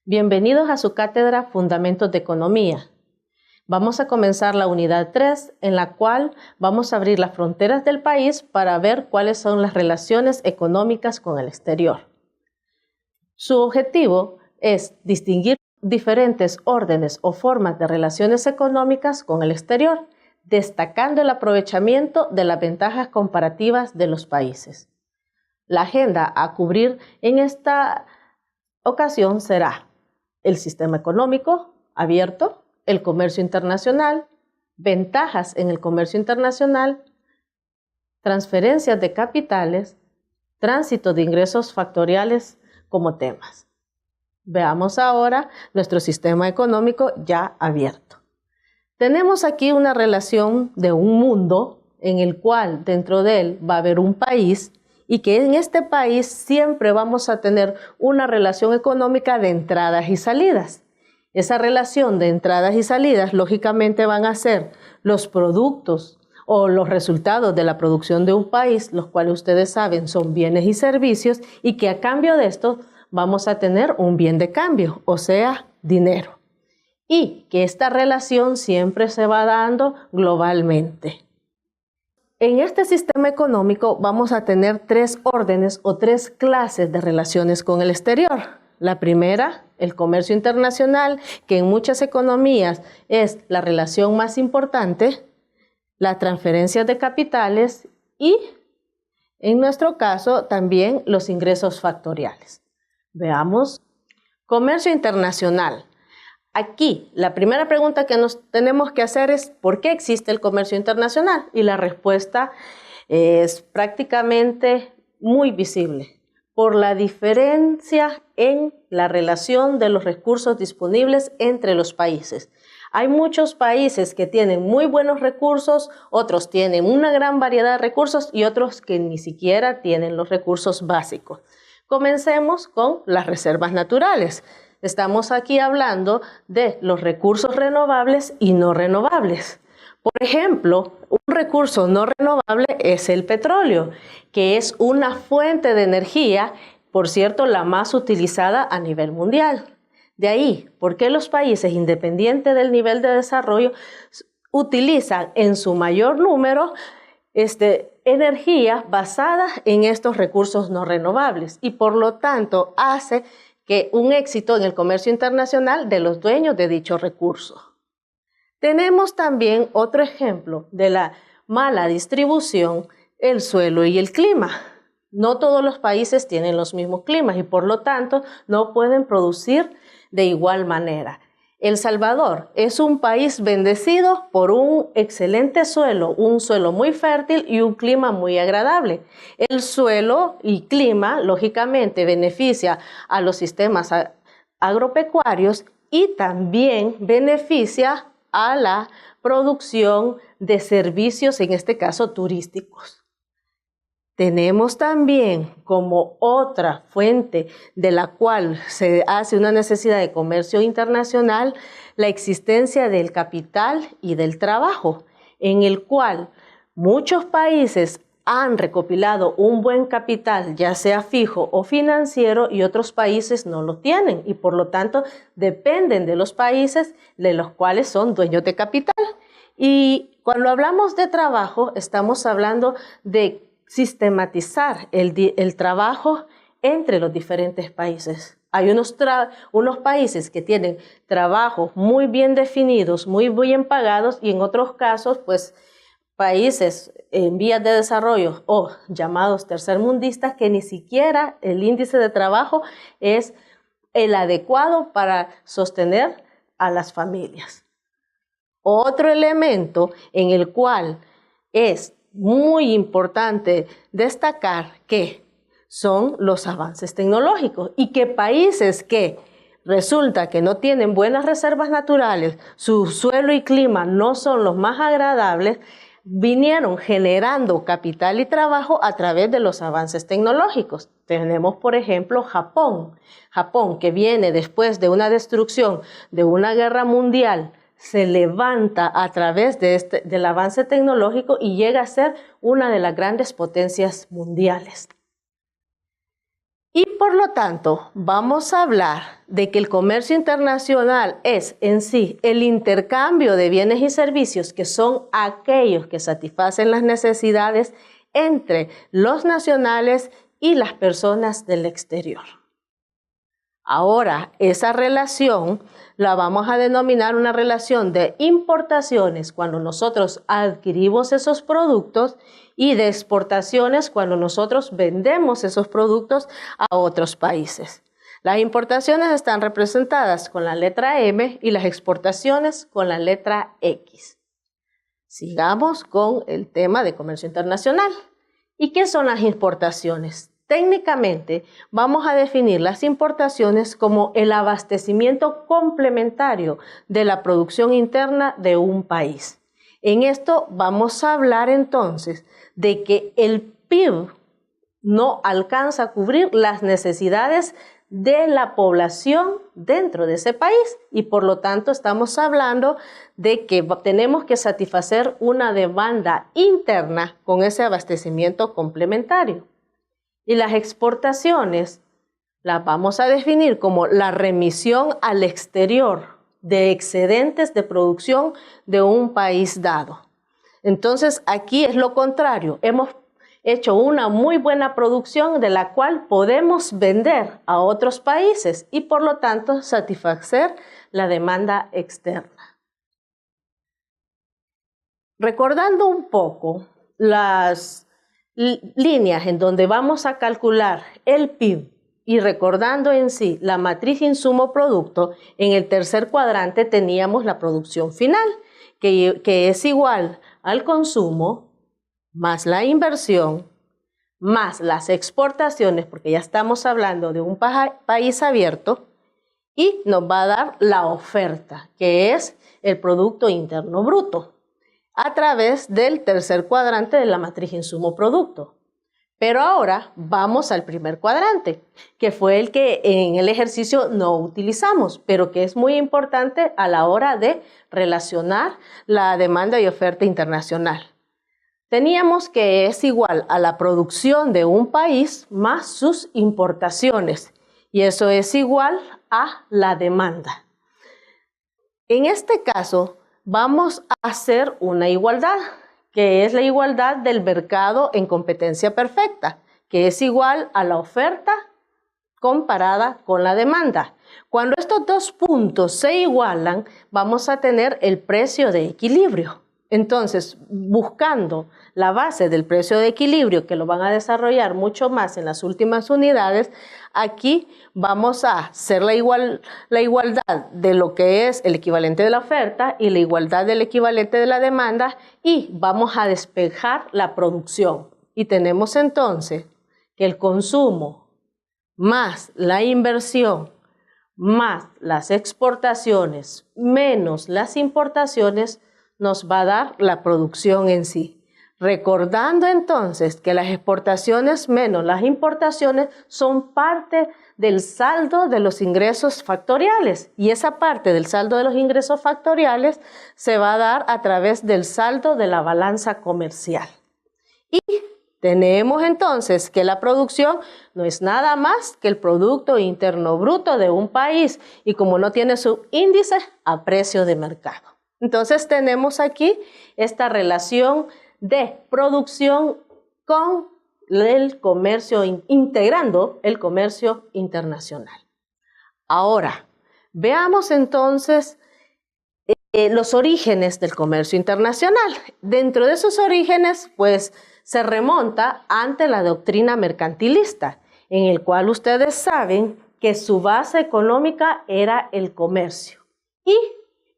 Bienvenidos a su cátedra Fundamentos de Economía. Vamos a comenzar la unidad 3, en la cual vamos a abrir las fronteras del país para ver cuáles son las relaciones económicas con el exterior. Su objetivo es distinguir diferentes órdenes o formas de relaciones económicas con el exterior, destacando el aprovechamiento de las ventajas comparativas de los países. La agenda a cubrir en esta ocasión será el sistema económico abierto, el comercio internacional, ventajas en el comercio internacional, transferencias de capitales, tránsito de ingresos factoriales como temas. Veamos ahora nuestro sistema económico ya abierto. Tenemos aquí una relación de un mundo en el cual dentro de él va a haber un país y que en este país siempre vamos a tener una relación económica de entradas y salidas. Esa relación de entradas y salidas lógicamente van a ser los productos o los resultados de la producción de un país, los cuales ustedes saben son bienes y servicios, y que a cambio de esto vamos a tener un bien de cambio, o sea, dinero. Y que esta relación siempre se va dando globalmente. En este sistema económico vamos a tener tres órdenes o tres clases de relaciones con el exterior. La primera, el comercio internacional, que en muchas economías es la relación más importante, las transferencias de capitales y, en nuestro caso, también los ingresos factoriales. Veamos, comercio internacional. Aquí, la primera pregunta que nos tenemos que hacer es ¿por qué existe el comercio internacional? Y la respuesta es prácticamente muy visible. Por la diferencia en la relación de los recursos disponibles entre los países. Hay muchos países que tienen muy buenos recursos, otros tienen una gran variedad de recursos y otros que ni siquiera tienen los recursos básicos. Comencemos con las reservas naturales. Estamos aquí hablando de los recursos renovables y no renovables. Por ejemplo, un recurso no renovable es el petróleo, que es una fuente de energía, por cierto, la más utilizada a nivel mundial. De ahí, ¿por qué los países, independientes del nivel de desarrollo, utilizan en su mayor número energías basadas en estos recursos no renovables? Y por lo tanto hace que un éxito en el comercio internacional de los dueños de dicho recurso. Tenemos también otro ejemplo de la mala distribución, el suelo y el clima. No todos los países tienen los mismos climas y por lo tanto no pueden producir de igual manera. El Salvador es un país bendecido por un excelente suelo, un suelo muy fértil y un clima muy agradable. El suelo y clima, lógicamente, beneficia a los sistemas agropecuarios y también beneficia a la producción de servicios, en este caso turísticos. Tenemos también como otra fuente de la cual se hace una necesidad de comercio internacional la existencia del capital y del trabajo, en el cual muchos países han recopilado un buen capital, ya sea fijo o financiero, y otros países no lo tienen y por lo tanto dependen de los países de los cuales son dueños de capital. Y cuando hablamos de trabajo, estamos hablando de sistematizar el trabajo entre los diferentes países. Hay unos países que tienen trabajos muy bien definidos, muy bien pagados, y en otros casos, pues, países en vías de desarrollo o llamados tercermundistas que ni siquiera el índice de trabajo es el adecuado para sostener a las familias. Otro elemento en el cual es muy importante destacar que son los avances tecnológicos y que países que resulta que no tienen buenas reservas naturales, su suelo y clima no son los más agradables, vinieron generando capital y trabajo a través de los avances tecnológicos. Tenemos, por ejemplo, Japón. Japón, que viene después de una destrucción de una guerra mundial, se levanta a través del avance tecnológico y llega a ser una de las grandes potencias mundiales. Y por lo tanto, vamos a hablar de que el comercio internacional es en sí el intercambio de bienes y servicios que son aquellos que satisfacen las necesidades entre los nacionales y las personas del exterior. Ahora, esa relación la vamos a denominar una relación de importaciones cuando nosotros adquirimos esos productos y de exportaciones cuando nosotros vendemos esos productos a otros países. Las importaciones están representadas con la letra M y las exportaciones con la letra X. Sigamos con el tema de comercio internacional. ¿Y qué son las importaciones? Técnicamente, vamos a definir las importaciones como el abastecimiento complementario de la producción interna de un país. En esto vamos a hablar entonces de que el PIB no alcanza a cubrir las necesidades de la población dentro de ese país y por lo tanto estamos hablando de que tenemos que satisfacer una demanda interna con ese abastecimiento complementario. Y las exportaciones las vamos a definir como la remisión al exterior de excedentes de producción de un país dado. Entonces aquí es lo contrario, hemos hecho una muy buena producción de la cual podemos vender a otros países y por lo tanto satisfacer la demanda externa. Recordando un poco las líneas en donde vamos a calcular el PIB y recordando en sí la matriz insumo-producto, en el tercer cuadrante teníamos la producción final, que es igual al consumo más la inversión más las exportaciones, porque ya estamos hablando de un país abierto, y nos va a dar la oferta, que es el Producto Interno Bruto, a través del tercer cuadrante de la matriz insumo-producto. Pero ahora vamos al primer cuadrante, que fue el que en el ejercicio no utilizamos, pero que es muy importante a la hora de relacionar la demanda y oferta internacional. Teníamos que es igual a la producción de un país más sus importaciones, y eso es igual a la demanda. En este caso, vamos a hacer una igualdad, que es la igualdad del mercado en competencia perfecta, que es igual a la oferta comparada con la demanda. Cuando estos dos puntos se igualan, vamos a tener el precio de equilibrio. Entonces, buscando la base del precio de equilibrio, que lo van a desarrollar mucho más en las últimas unidades, aquí vamos a hacer la igualdad de lo que es el equivalente de la oferta y la igualdad del equivalente de la demanda y vamos a despejar la producción. Y tenemos entonces que el consumo más la inversión más las exportaciones menos las importaciones nos va a dar la producción en sí. Recordando entonces que las exportaciones menos las importaciones son parte del saldo de los ingresos factoriales y esa parte del saldo de los ingresos factoriales se va a dar a través del saldo de la balanza comercial. Y tenemos entonces que la producción no es nada más que el Producto Interno Bruto de un país y como no tiene su índice a precio de mercado. Entonces tenemos aquí esta relación de producción con el comercio, integrando el comercio internacional. Ahora, veamos entonces los orígenes del comercio internacional. Dentro de esos orígenes, pues, se remonta ante la doctrina mercantilista, en el cual ustedes saben que su base económica era el comercio. Y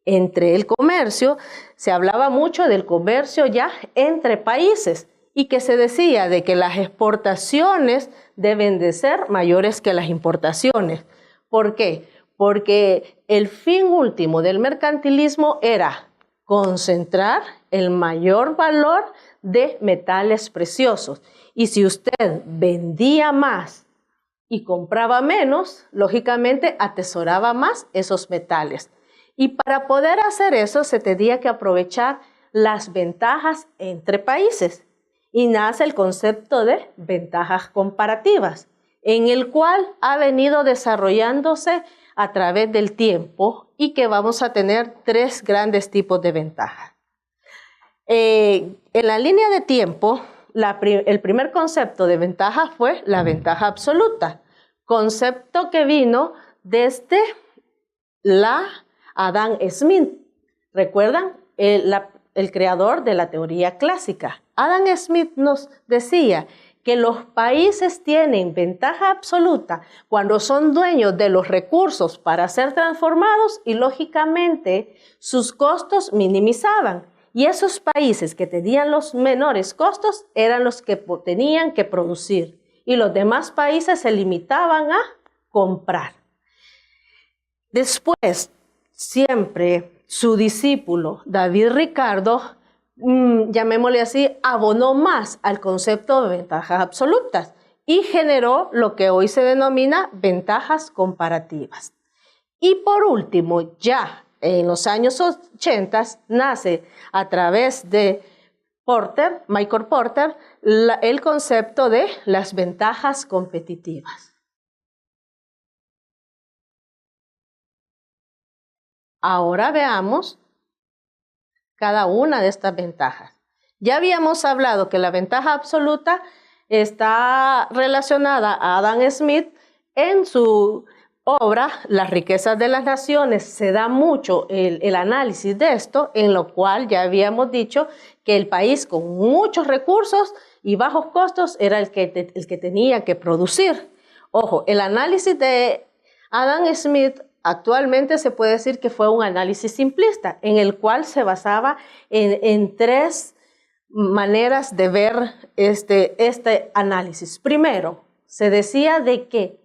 entre el comercio se hablaba mucho del comercio ya entre países y que se decía de que las exportaciones deben de ser mayores que las importaciones. ¿Por qué? Porque el fin último del mercantilismo era concentrar el mayor valor de metales preciosos. Y si usted vendía más y compraba menos, lógicamente atesoraba más esos metales. Y para poder hacer eso se tenía que aprovechar las ventajas entre países. Y nace el concepto de ventajas comparativas. en el cual ha venido desarrollándose a través del tiempo y que vamos a tener tres grandes tipos de ventajas. En la línea de tiempo, el primer concepto de ventaja fue la ventaja absoluta, concepto que vino desde Adam Smith. ¿Recuerdan? El creador de la teoría clásica. Adam Smith nos decía que los países tienen ventaja absoluta cuando son dueños de los recursos para ser transformados y lógicamente sus costos minimizaban. Y esos países que tenían los menores costos eran los que tenían que producir y los demás países se limitaban a comprar. Después, siempre su discípulo David Ricardo, llamémosle así, abonó más al concepto de ventajas absolutas y generó lo que hoy se denomina ventajas comparativas. Y por último, ya en los años 80 nace a través de Michael Porter, el concepto de las ventajas competitivas. Ahora veamos cada una de estas ventajas. Ya habíamos hablado que la ventaja absoluta está relacionada a Adam Smith en su obra Las riquezas de las naciones. Se da mucho el análisis de esto, en lo cual ya habíamos dicho que el país con muchos recursos y bajos costos era el que tenía que producir. Ojo, el análisis de Adam Smith actualmente se puede decir que fue un análisis simplista, en el cual se basaba en tres maneras de ver este análisis. Primero, se decía de que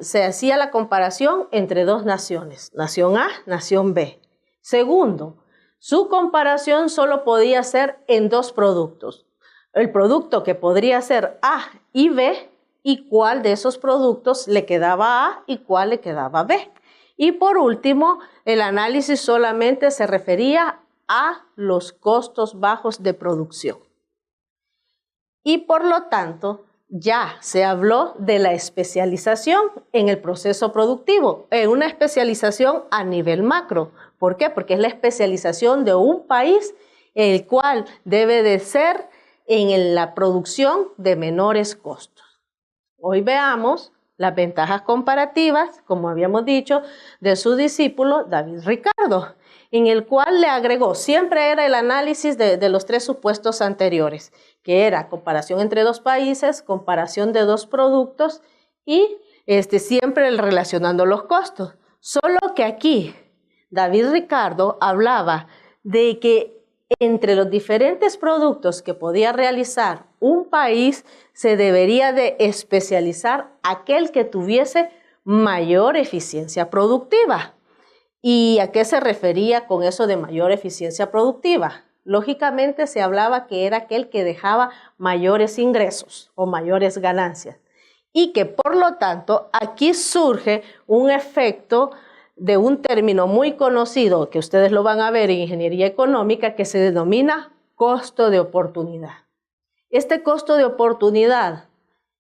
se hacía la comparación entre dos naciones, nación A, nación B. Segundo, su comparación solo podía ser en dos productos. El producto que podría ser A y B, y cuál de esos productos le quedaba A y cuál le quedaba B. Y por último, el análisis solamente se refería a los costos bajos de producción. Y por lo tanto, ya se habló de la especialización en el proceso productivo, una especialización a nivel macro. ¿Por qué? Porque es la especialización de un país, el cual debe de ser en la producción de menores costos. Hoy veamos las ventajas comparativas, como habíamos dicho, de su discípulo David Ricardo, en el cual le agregó, siempre era el análisis de los tres supuestos anteriores, que era comparación entre dos países, comparación de dos productos y siempre relacionando los costos. Solo que aquí David Ricardo hablaba de que entre los diferentes productos que podía realizar un país se debería de especializar aquel que tuviese mayor eficiencia productiva. ¿Y a qué se refería con eso de mayor eficiencia productiva? Lógicamente se hablaba que era aquel que dejaba mayores ingresos o mayores ganancias y que por lo tanto aquí surge un efecto de un término muy conocido que ustedes lo van a ver en ingeniería económica que se denomina costo de oportunidad. Este costo de oportunidad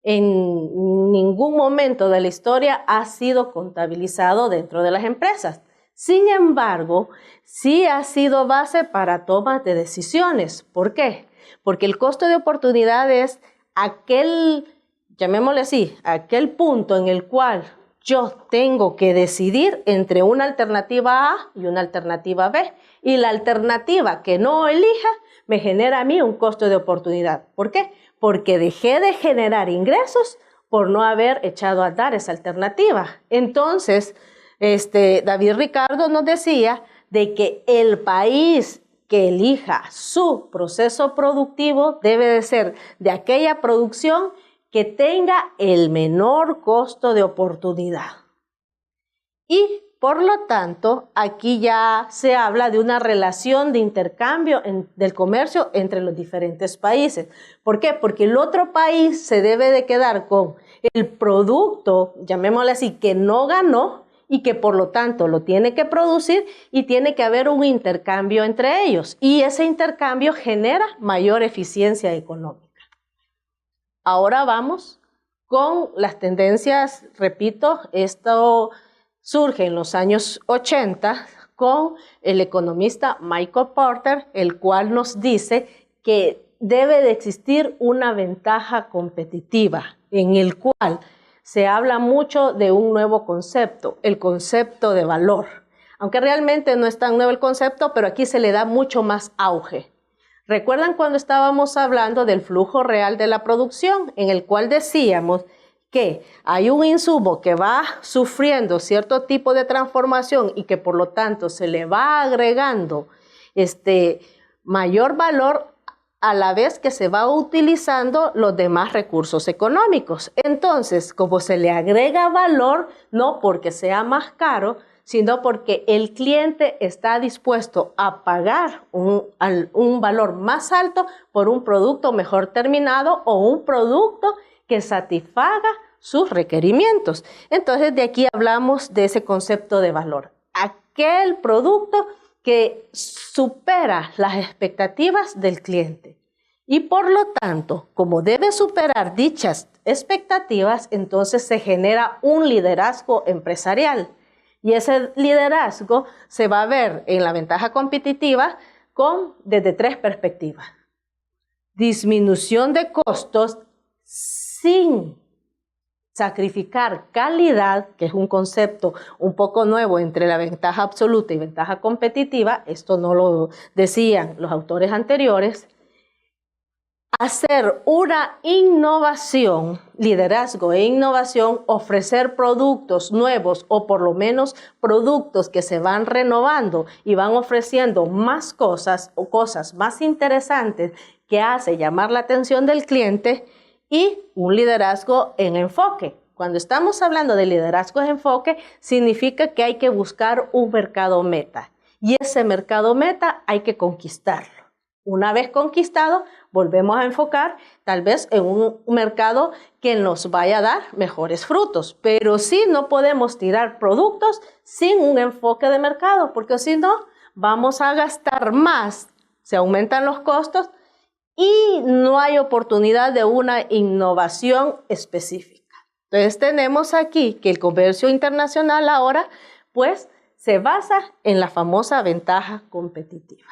en ningún momento de la historia ha sido contabilizado dentro de las empresas. Sin embargo, sí ha sido base para tomas de decisiones. ¿Por qué? Porque el costo de oportunidad es aquel, llamémosle así, aquel punto en el cual yo tengo que decidir entre una alternativa A y una alternativa B. Y la alternativa que no elija me genera a mí un costo de oportunidad. ¿Por qué? Porque dejé de generar ingresos por no haber echado a dar esa alternativa. Entonces, David Ricardo nos decía de que el país que elija su proceso productivo debe de ser de aquella producción que tenga el menor costo de oportunidad. Y por lo tanto, aquí ya se habla de una relación de intercambio del comercio entre los diferentes países. ¿Por qué? Porque el otro país se debe de quedar con el producto, llamémosle así, que no ganó y que por lo tanto lo tiene que producir y tiene que haber un intercambio entre ellos. Y ese intercambio genera mayor eficiencia económica. Ahora vamos con las tendencias, repito, esto surge en los años 80 con el economista Michael Porter, el cual nos dice que debe de existir una ventaja competitiva, en el cual se habla mucho de un nuevo concepto, el concepto de valor. Aunque realmente no es tan nuevo el concepto, pero aquí se le da mucho más auge. ¿Recuerdan cuando estábamos hablando del flujo real de la producción, en el cual decíamos que hay un insumo que va sufriendo cierto tipo de transformación y que por lo tanto se le va agregando mayor valor a la vez que se va utilizando los demás recursos económicos? Entonces, como se le agrega valor, no porque sea más caro, sino porque el cliente está dispuesto a pagar un valor más alto por un producto mejor terminado o un producto que satisfaga sus requerimientos. Entonces, de aquí hablamos de ese concepto de valor. Aquel producto que supera las expectativas del cliente. Y por lo tanto, como debe superar dichas expectativas, entonces se genera un liderazgo empresarial. Y ese liderazgo se va a ver en la ventaja competitiva desde 3 perspectivas. Disminución de costos sin sacrificar calidad, que es un concepto un poco nuevo entre la ventaja absoluta y ventaja competitiva. Esto no lo decían los autores anteriores. Hacer una innovación, liderazgo e innovación, ofrecer productos nuevos o por lo menos productos que se van renovando y van ofreciendo más cosas o cosas más interesantes que hace llamar la atención del cliente, y un liderazgo en enfoque. Cuando estamos hablando de liderazgo en enfoque, significa que hay que buscar un mercado meta y ese mercado meta hay que conquistarlo. Una vez conquistado, volvemos a enfocar tal vez en un mercado que nos vaya a dar mejores frutos, pero sí no podemos tirar productos sin un enfoque de mercado, porque si no, vamos a gastar más, se aumentan los costos y no hay oportunidad de una innovación específica. Entonces tenemos aquí que el comercio internacional ahora pues se basa en la famosa ventaja competitiva.